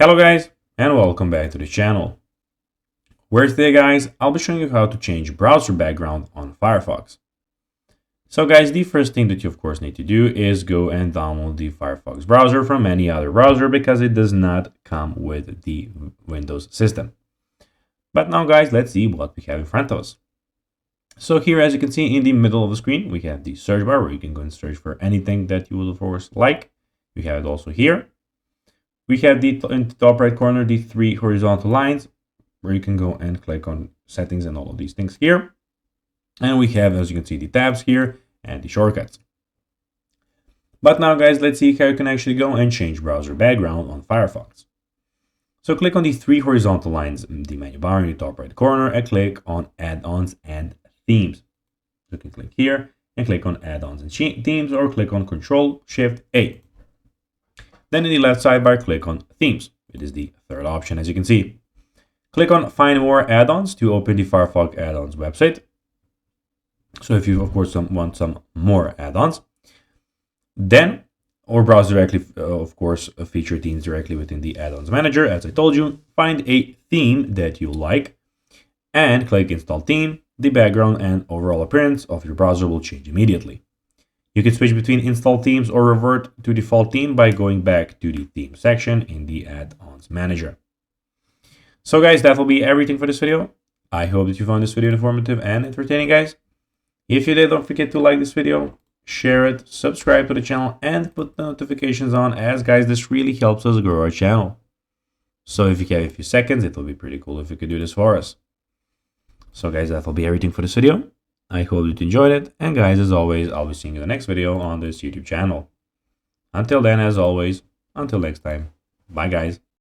Hello guys, and welcome back to the channel, where today guys, I'll be showing you how to change browser background on Firefox. So guys, the first thing that you of course need to do is go and download the Firefox browser from any other browser because it does not come with the Windows system. But now guys, let's see what we have in front of us. So here, as you can see in the middle of the screen, we have the search bar where you can go and search for anything that you would of course like. We have it also here. We have in the top right corner the three horizontal lines where you can go and click on settings and all of these things here. And we have, as you can see, the tabs here and the shortcuts. But now guys, let's see how you can actually go and change browser background on Firefox. So click on the three horizontal lines in the menu bar in the top right corner and click on add-ons and themes. So you can click here and click on add-ons and themes, or click on Control-Shift-A. Then in the left sidebar, click on themes. It is the third option, as you can see. Click on find more add-ons to open the Firefox add-ons website. So if you of course want some more add-ons, then or browse directly, of course, feature themes directly within the add-ons manager. As I told you, find a theme that you like and click install theme. The background and overall appearance of your browser will change immediately. You can switch between install themes or revert to default theme by going back to the theme section in the add-ons manager. So guys, that will be everything for this video. I hope that you found this video informative and entertaining, guys. If you did, don't forget to like this video, share it, subscribe to the channel, and put the notifications on, as guys, this really helps us grow our channel. So if you have a few seconds, it will be pretty cool if you could do this for us. So guys, that will be everything for this video. I hope you enjoyed it, and guys, as always, I'll be seeing you in the next video on this YouTube channel. Until then, as always, until next time, bye guys.